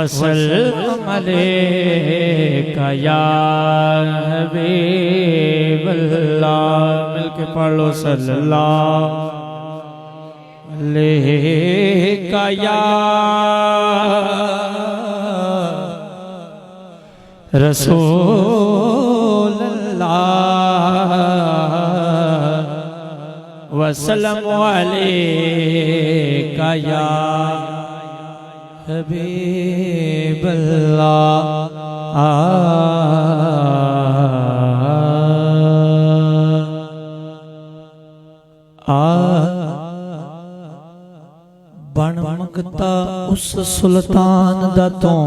वसल्लम अलैका या हबीबल्लाह। मिलके पढ़ लो सल्लल्लाहु अलैका या रसूलल्लाह वसल्लम अलैका या हबीबल्लाह। बन मंगता उस सुल्तान दा तों,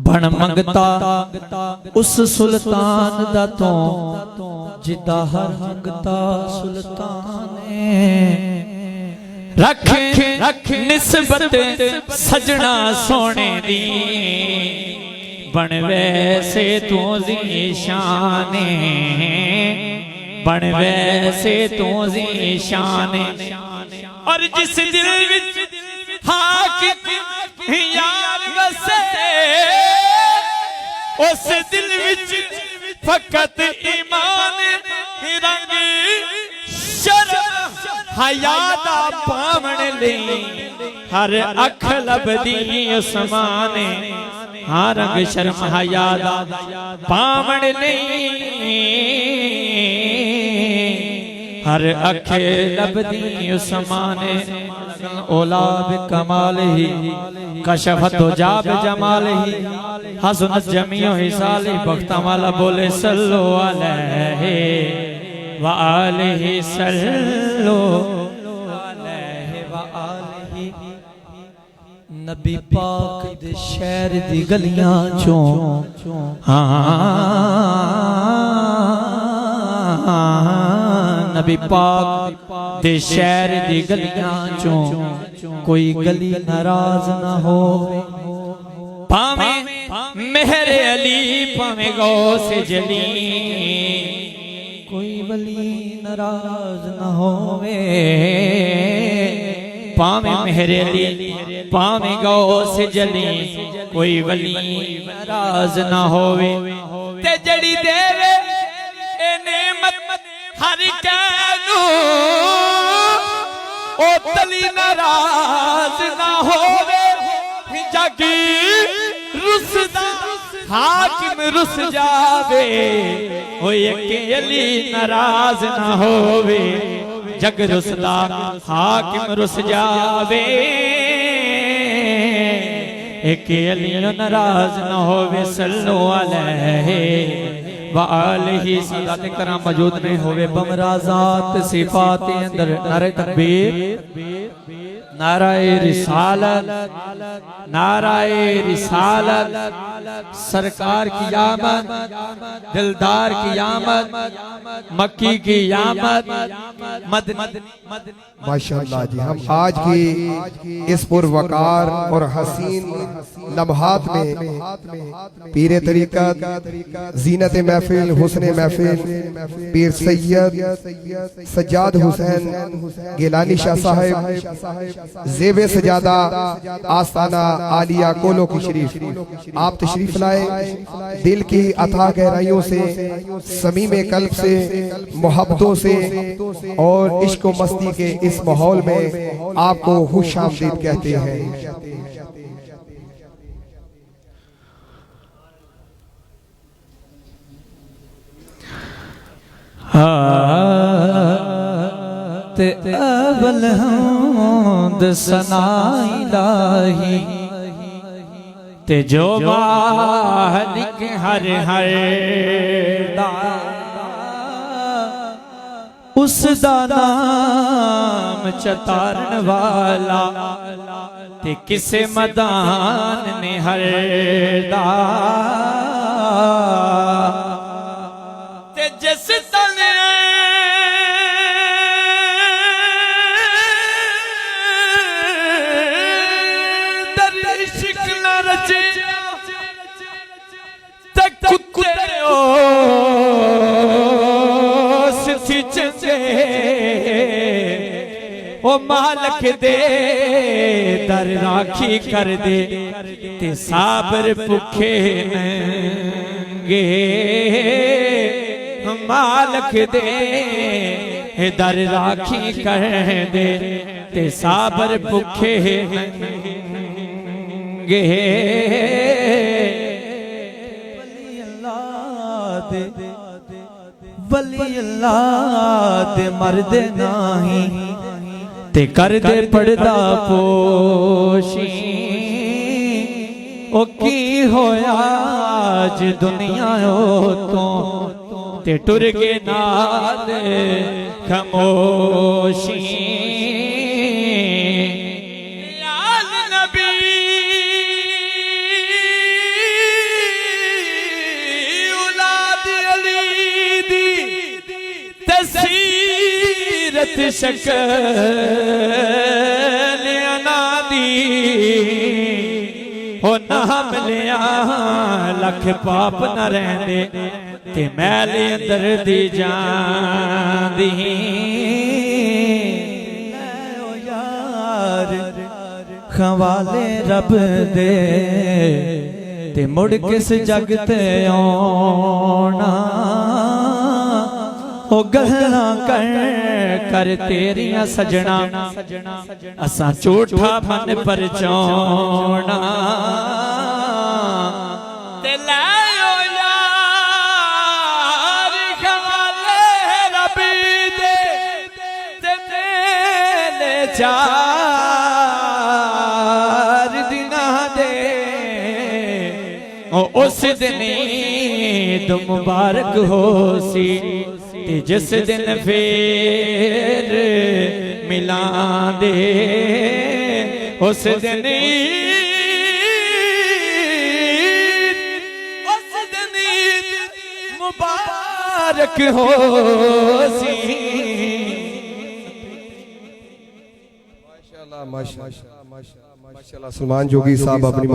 बन मंगता उस सुल्तान दा तों, जिदा हर मंगता सुल्ताने। रख रख निस्बत सजना सोने दी, बन वैसे तू ज़ीशाने, बन वैसे तू ज़ीशाने। और जिस दिल विच हाकिम यार वसे, उस दिल विच फकत ईमान रंग शर्म हया दा पावण लई, हर अख लभदी उस्माने। हाँ रंग शर्म हया दा पावण लई, हर अख लभदी उस्माने। ओला बिकमाल ही कशफत जाब जमाल ही, हसनत जमीओ हिसाल ही। बख्ता वाला बोले सल्लो अलैहि व आलिहि, सल्लो अलैहि व आलिहि। नबी पाक दे शहर दी गलियां चों, नबी पाक दे शहर दी गलियां चों, कोई गली नाराज ना हो। पावे मेहरे अली पावे गौसे जली, कोई वली नाराज ना होवे। पावे मेहरे अली पावे गौसे जली, कोई वली नाराज ना होवे। ते जड़ी देवे ए नेमत हर कैनू, ओ तली नाराज ना होवे। जागी रुसदा हाकिम रुस जावे, ओ एक अली नाराज ना होवे। जग रुसदा हाकिम रुस जावे, एक अली नाराज ना होवे। सल्लो अलैहि व आलिहि। सादात करम मौजूद नहीं होवे बमराजात सिफात अंदर नारे तकबीर, नाराए रिसालत, नाराए रिसालत। सरकार की आमद, दिलदार की आमद, मक्की की आमद, माशाअल्लाह जी। हम आज की इस पुरवकार और हसीन लम्हात में पीरे तरीक़त, जीनत महफिल, हुस्न महफिल, पीर सैयद सज्जाद हुसैन गिलानी शाह साहिब ज़ेबे सजादा आस्ताना आलिया कोलो की शरीफ आप तशरीफ लाए। दिल की अथाह गहराइयों से, समीम कल्ब से, मोहब्बतों से और इश्क व मस्ती के इस माहौल में आपको खुशामदीद कहते हैं। ते अवल हमद सना इलाही, ते जो मालिक हर हर दा, उस दा नाम चतारन वाला, ते किसे मदान ने हर दा। ते जिस तने ओ मालक दे दर राखी कर दे ते साबर भुखे नंगे मालक दे दर राखी कर दे ते साबर भुखे नंगे वली अल्लाह दे मर्द नाही ते कर दे पड़दा पोशी ओ की होया आज दुनिया तो ते टुर के नाल खामोशी याद नबी औलाद अली दी तसीरत शक्ल अनादी हो नाम लिया लख पाप न रहंदे ते मैले अंदर दी जांदी ओ यार खवाले रब दे ते मुड़ किस जग ते आना ओ गहना कर तेरियां सजना असा झूठा मन पर चौना ते लायो यार खवाले रब दे ते मेले चार दिना दे ओ उस दिन ईद मुबारक हो सी ते जिस दिन फिर मिलां दे उस दिन मुबारक हो सी माशाअल्लाह माशाअल्लाह सलमान जोगी साहब अपनी